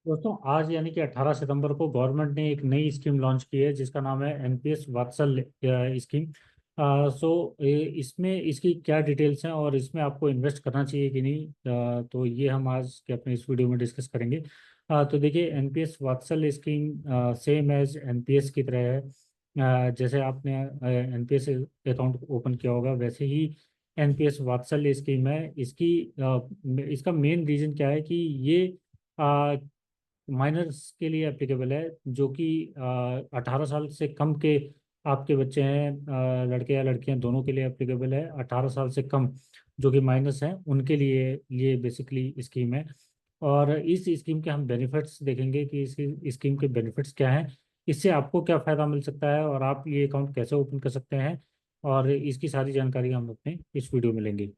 दोस्तों, आज यानी कि 18 सितंबर को गवर्नमेंट ने एक नई स्कीम लॉन्च की है जिसका नाम है एनपीएस वात्सल स्कीम। इसमें इसकी क्या डिटेल्स हैं और इसमें आपको इन्वेस्ट करना चाहिए कि नहीं, तो ये हम आज के अपने इस वीडियो में डिस्कस करेंगे। तो देखिए, NPS Vatsalya scheme same as NPS की तरह है। जैसे आपने एनपीएस अकाउंट ओपन किया होगा वैसे ही एनपीएस वात्सल स्कीम है। इसका मेन रीजन क्या है कि ये माइनर्स के लिए एप्लीकेबल है, जो कि 18 साल से कम के आपके बच्चे हैं, लड़के या लड़कियां दोनों के लिए एप्लीकेबल है। 18 साल से कम जो कि माइनस हैं उनके लिए ये बेसिकली स्कीम है। और इस स्कीम के हम बेनिफिट्स देखेंगे कि इस स्कीम के बेनिफिट्स क्या हैं, इससे आपको क्या फ़ायदा मिल सकता है और आप ये अकाउंट कैसे ओपन कर सकते हैं, और इसकी सारी जानकारी हम अपने इस वीडियो में लेंगे।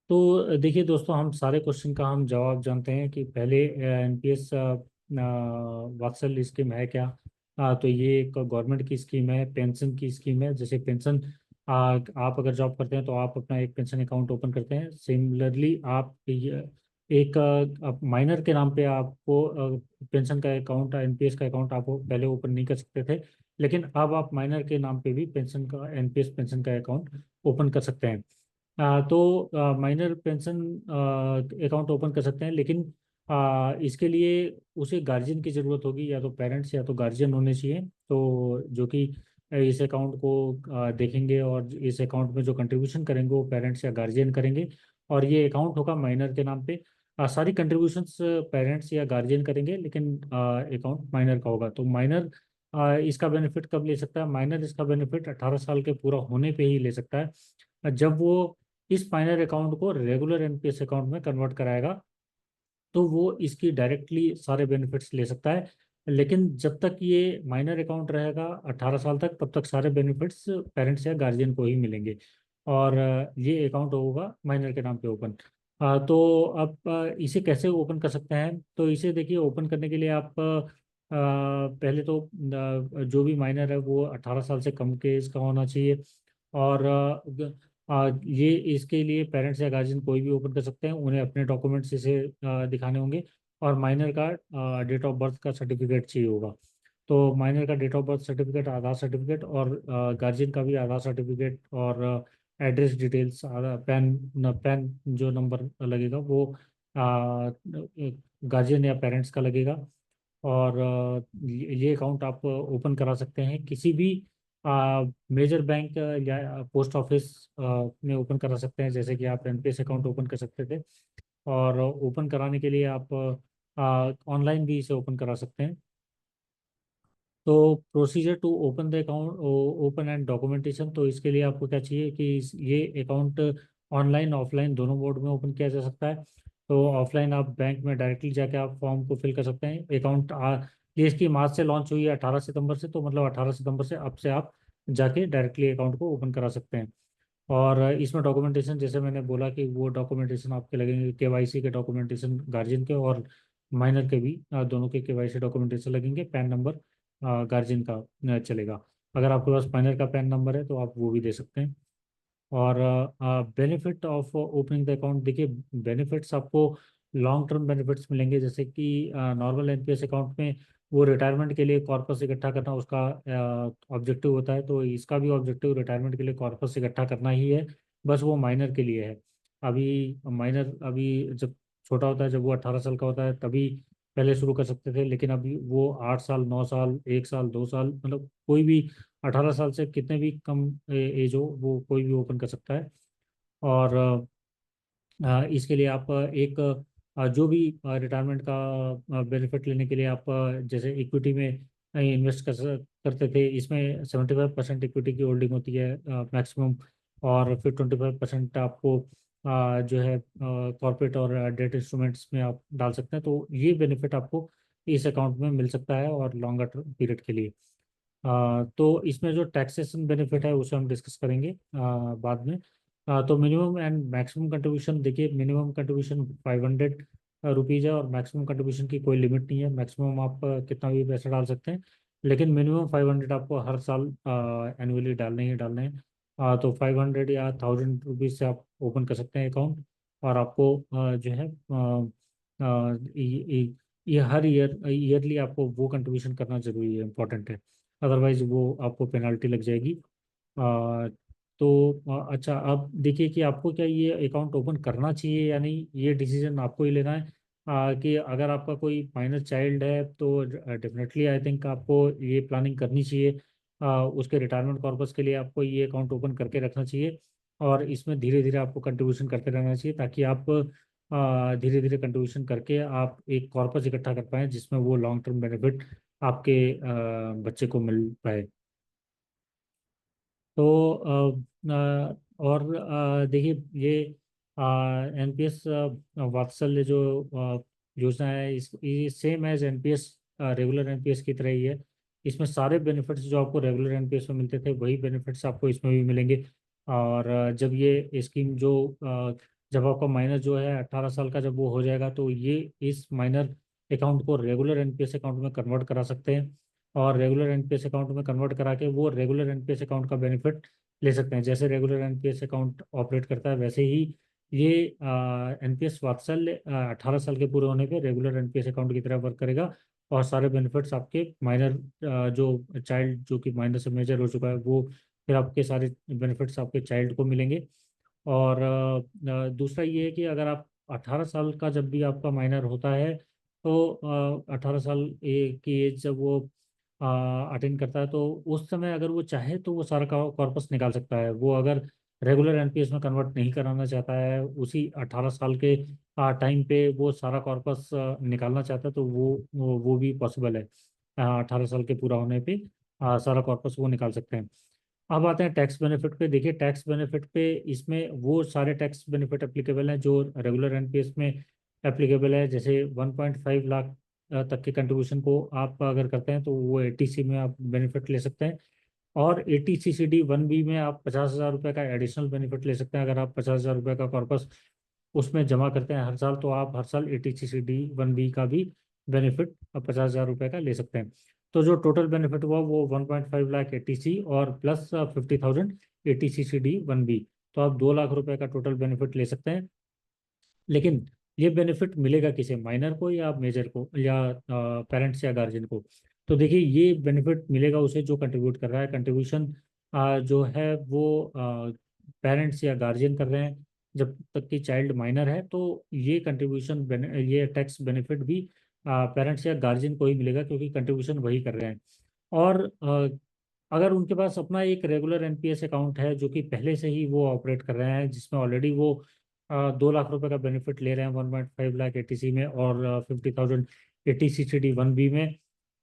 तो देखिए दोस्तों, हम सारे क्वेश्चन का हम जवाब जानते हैं कि पहले एनपीएस वात्सल स्कीम है क्या। तो ये एक गवर्नमेंट की स्कीम है, पेंशन की स्कीम है। जैसे पेंशन, आप अगर जॉब करते हैं तो आप अपना एक पेंशन अकाउंट ओपन करते हैं। सिमिलरली आप एक माइनर के नाम पे आपको पेंशन का अकाउंट, एनपीएस का अकाउंट आप पहले ओपन नहीं कर सकते थे, लेकिन अब आप माइनर के नाम पे भी पेंशन का, एनपीएस पेंशन का अकाउंट ओपन कर सकते हैं। तो माइनर पेंशन अकाउंट ओपन कर सकते हैं, लेकिन इसके लिए उसे गार्जियन की ज़रूरत होगी, या तो पेरेंट्स या तो गार्जियन होने चाहिए। तो जो कि इस अकाउंट को देखेंगे, और इस अकाउंट में जो कंट्रीब्यूशन करेंगे वो पेरेंट्स या गार्जियन करेंगे। और ये अकाउंट होगा माइनर के नाम पे। सारी कंट्रीब्यूशंस पेरेंट्स या गार्जियन करेंगे, लेकिन अकाउंट माइनर का होगा। तो माइनर इसका बेनिफिट कब ले सकता है? माइनर इसका बेनिफिट 18 साल के पूरा होने पे ही ले सकता है, जब वो इस माइनर अकाउंट को रेगुलर एनपीएस अकाउंट में कन्वर्ट कराएगा तो वो इसकी डायरेक्टली सारे बेनिफिट्स ले सकता है। लेकिन जब तक ये माइनर अकाउंट रहेगा 18 साल तक, तब तक सारे बेनिफिट्स पेरेंट्स या गार्जियन को ही मिलेंगे। और ये अकाउंट होगा माइनर के नाम पे ओपन। तो अब इसे कैसे ओपन कर सकते हैं? तो इसे देखिए, ओपन करने के लिए आप पहले तो जो भी माइनर है वो 18 साल से कम के इसका होना चाहिए। और ये इसके लिए पेरेंट्स या गार्जियन कोई भी ओपन कर सकते हैं। उन्हें अपने डॉक्यूमेंट्स इसे दिखाने होंगे, और माइनर का डेट ऑफ बर्थ का सर्टिफिकेट चाहिए होगा। तो माइनर का date of birth certificate, Aadhaar certificate, और गार्जियन का भी आधार सर्टिफिकेट, और एड्रेस डिटेल्स, पैन जो नंबर लगेगा वो गार्जियन या पेरेंट्स का लगेगा। और ये अकाउंट आप ओपन करा सकते हैं किसी भी मेजर बैंक या पोस्ट ऑफिस में ओपन करा सकते हैं, जैसे कि आप एनपीएस अकाउंट ओपन कर सकते थे। और ओपन कराने के लिए आप ऑनलाइन भी इसे ओपन करा सकते हैं। तो procedure to open the account, open and documentation. तो इसके लिए आपको क्या चाहिए कि ये अकाउंट ऑनलाइन ऑफलाइन दोनों मोड में ओपन किया जा सकता है। तो ऑफलाइन आप बैंक में डायरेक्टली जाके आप फॉर्म को फिल कर सकते हैं। ये इसकी मार्च से लॉन्च हुई है 18 सितंबर से, तो मतलब 18 सितंबर से अब से आप जाके डायरेक्टली अकाउंट को ओपन करा सकते हैं। और इसमें डॉक्यूमेंटेशन, जैसे मैंने बोला कि वो डॉक्यूमेंटेशन आपके लगेंगे, केवाईसी के डॉक्यूमेंटेशन गार्जियन के और माइनर के भी, दोनों के केवाईसी डॉक्यूमेंटेशन लगेंगे। पैन नंबर गार्जियन का चलेगा। अगर आपके पास माइनर का पैन नंबर है तो आप वो भी दे सकते हैं। और benefit of opening the account, देखिए बेनिफिट्स आपको लॉन्ग टर्म बेनिफिट्स मिलेंगे। जैसे कि नॉर्मल एनपीएस अकाउंट में वो रिटायरमेंट के लिए कॉर्पस इकट्ठा करना उसका ऑब्जेक्टिव होता है, तो इसका भी ऑब्जेक्टिव रिटायरमेंट के लिए कॉर्पस इकट्ठा करना ही है। बस वो माइनर के लिए है। अभी माइनर अभी जब छोटा होता है, जब वो 18 साल का होता है तभी पहले शुरू कर सकते थे, लेकिन अभी वो 8 साल, 9 साल, 1 साल, 2 साल, मतलब कोई भी 18 साल से कितने भी कम एज हो वो कोई भी ओपन कर सकता है। और इसके लिए आप एक जो भी रिटायरमेंट का बेनिफिट लेने के लिए आप जैसे इक्विटी में इन्वेस्ट करते थे, इसमें 75% इक्विटी की होल्डिंग होती है मैक्सिमम। और फिर 25% आपको जो है कॉर्पोरेट और डेट इंस्ट्रूमेंट्स में आप डाल सकते हैं। तो ये बेनिफिट आपको इस अकाउंट में मिल सकता है, और लॉन्गर पीरियड के लिए। तो इसमें जो टैक्सेशन बेनिफिट है उसे हम डिस्कस करेंगे बाद में। तो मिनिमम एंड मैक्सिमम कंट्रीब्यूशन, देखिए मिनिमम कंट्रीब्यूशन 500 रुपीज़ है, और मैक्सिमम कंट्रीब्यूशन की कोई लिमिट नहीं है। मैक्सिमम आप कितना भी पैसा डाल सकते हैं, लेकिन मिनिमम 500 आपको हर साल एनुअली डालने ही डालने हैं। तो 500 या 1000 रुपीज़ से आप ओपन कर सकते हैं अकाउंट। और आपको जो है ये हर ईयरली आपको वो कंट्रीब्यूशन करना जरूरी है, इम्पोर्टेंट है। अदरवाइज वो आपको पेनल्टी लग जाएगी। आ, तो अच्छा, अब देखिए कि आपको क्या ये अकाउंट ओपन करना चाहिए या नहीं, ये डिसीजन आपको ही लेना है। कि अगर आपका कोई माइनर चाइल्ड है तो डेफिनेटली आई थिंक आपको ये प्लानिंग करनी चाहिए। उसके रिटायरमेंट कॉर्पस के लिए आपको ये अकाउंट ओपन करके रखना चाहिए। और इसमें धीरे धीरे आपको कंट्रीब्यूशन करते रहना चाहिए, ताकि आप धीरे धीरे कंट्रीब्यूशन करके आप एक कॉर्पस इकट्ठा कर पाएँ जिसमें वो लॉन्ग टर्म बेनिफिट आपके बच्चे को मिल पाए। तो और देखिए, ये एनपीएस वात्सल्य जो योजना है, इस ये same as NPS, regular NPS की तरह ही है। इसमें सारे बेनिफिट्स जो आपको रेगुलर एनपीएस में मिलते थे वही बेनिफिट्स आपको इसमें भी मिलेंगे। और जब ये स्कीम जो जब आपका माइनर जो है 18 साल का जब वो हो जाएगा, तो ये इस माइनर अकाउंट को रेगुलर एनपीएस अकाउंट में कन्वर्ट करा सकते हैं। और रेगुलर एनपीएस अकाउंट में कन्वर्ट करा के वो रेगुलर एनपीएस अकाउंट का बेनिफिट ले सकते हैं। जैसे रेगुलर एनपीएस अकाउंट ऑपरेट करता है, वैसे ही ये एनपीएस वात्सल्य 18 साल के पूरे होने पे रेगुलर एनपीएस अकाउंट की तरह वर्क करेगा। और सारे बेनिफिट्स आपके माइनर जो चाइल्ड जो कि माइनर से मेजर हो चुका है, वो फिर आपके सारे बेनिफिट्स आपके चाइल्ड को मिलेंगे। और दूसरा ये है कि अगर आप 18 साल का जब भी आपका माइनर होता है, तो 18 साल की एज जब वो अटेंड करता है, तो उस समय अगर वो चाहे तो वो सारा कॉर्पस निकाल सकता है। वो अगर रेगुलर एनपीएस में कन्वर्ट नहीं कराना चाहता है, उसी 18 साल के टाइम पे वो सारा कॉर्पस निकालना चाहता है, तो वो भी पॉसिबल है। 18 साल के पूरा होने पे सारा कॉर्पस वो निकाल सकते हैं। अब आते हैं टैक्स बेनिफिट पे। देखिए, टैक्स बेनिफिट पे इसमें वो सारे टैक्स बेनिफिट एप्लीकेबल हैं जो रेगुलर एनपीएस में एप्लीकेबल है। जैसे 1.5 लाख तक के कंट्रीब्यूशन को आप अगर करते हैं तो वो एटीसी में आप बेनिफिट ले सकते हैं। और एटीसीसीडी 1बी में आप 50,000 रुपये का एडिशनल बेनिफिट ले सकते हैं। अगर आप 50,000 रुपये का कॉर्पस उसमें जमा करते हैं हर साल, तो आप हर साल एटीसीसीडी 1बी का भी बेनिफिट 50,000 रुपये का ले सकते हैं। तो जो टोटल बेनिफिट हुआ वो 1.5 लाख एटीसी और प्लस 50,000 एटीसीसीडी 1बी। तो आप 2 लाख रुपए का टोटल बेनिफिट ले सकते हैं। लेकिन ये बेनिफिट मिलेगा किसे, माइनर को या मेजर को या पेरेंट्स या गार्जियन को? तो देखिए, ये बेनिफिट मिलेगा उसे जो कंट्रीब्यूट कर रहा है। कंट्रीब्यूशन जो है वो पेरेंट्स या गार्जियन कर रहे हैं जब तक कि चाइल्ड माइनर है, तो ये कंट्रीब्यूशन ये टैक्स बेनिफिट भी पेरेंट्स या गार्जियन को ही मिलेगा, क्योंकि कंट्रीब्यूशन वही कर रहे हैं। और अगर उनके पास अपना एक रेगुलर एनपीएस अकाउंट है जो कि पहले से ही वो ऑपरेट कर रहे हैं, जिसमें ऑलरेडी वो 2 लाख रुपए का बेनिफिट ले रहे हैं 1.5 लाख एटीसी में और 50,000 एटीसीसीडी 1बी में,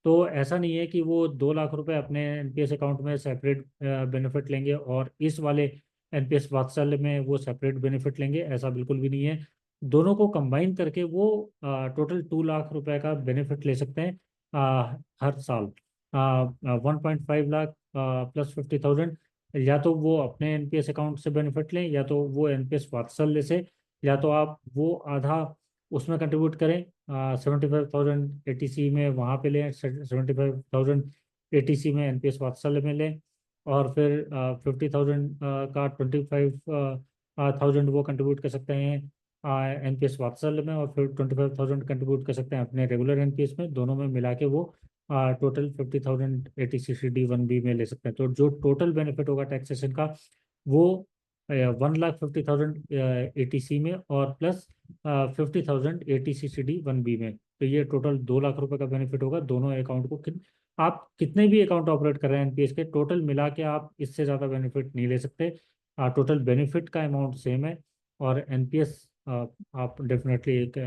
तो ऐसा नहीं है कि वो 2 लाख रुपए अपने एनपीएस अकाउंट में सेपरेट बेनिफिट लेंगे और इस वाले एनपीएस वात्सल्य में वो सेपरेट बेनिफिट लेंगे। ऐसा बिल्कुल भी नहीं है। दोनों को कंबाइन करके वो टोटल 2 लाख रुपए का बेनिफिट ले सकते हैं हर साल। 1.5 लाख प्लस 50,000, या तो वो अपने एनपीएस अकाउंट से बेनिफिट लें, या तो वो एनपीएस वात्सल्य से, या तो आप वो आधा उसमें कंट्रीब्यूट करें 75,000 एटीसी में वहाँ पे लें, 75,000 एटीसी में एनपीएस वात्सल्य में लें। और फिर 50,000 का 25,000 वो कंट्रीब्यूट कर सकते हैं एनपीएस वात्सल्य में, और फिर 25,000 कंट्रीब्यूट कर सकते हैं अपने रेगुलर एनपीएस में। दोनों में मिला के वो टोटल 50,000 एटीसीसीडी 1बी में ले सकते हैं। तो जो टोटल बेनिफिट होगा टैक्सेशन का, वो 1,50,000 एटीसी में और प्लस 50,000 एटीसीसीडी 1बी में। तो ये टोटल 2 लाख रुपए का बेनिफिट होगा दोनों अकाउंट को। आप कितने भी अकाउंट ऑपरेट कर रहे हैं एनपीएस के, टोटल मिला के आप इससे ज़्यादा बेनिफिट नहीं ले सकते। टोटल बेनिफिट का अमाउंट सेम है। और एनपीएस आप डेफिनेटली एक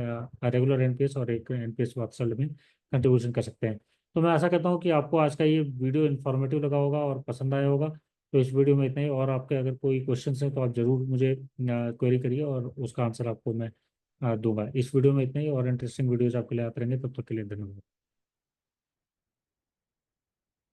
रेगुलर एनपीएस और एक एनपीएस वात्सल्य में कंट्रीब्यूशन कर सकते हैं। तो मैं आशा करता हूँ कि आपको आज का ये वीडियो इन्फॉर्मेटिव लगा होगा और पसंद आया होगा। तो इस वीडियो में इतना ही, और आपके अगर कोई क्वेश्चंस हैं तो आप ज़रूर मुझे क्वेरी करिए और उसका आंसर आपको मैं दूंगा। इस वीडियो में इतना ही, और इंटरेस्टिंग वीडियोज आपके लिए आते रहेंगे। तब तक के लिए धन्यवाद।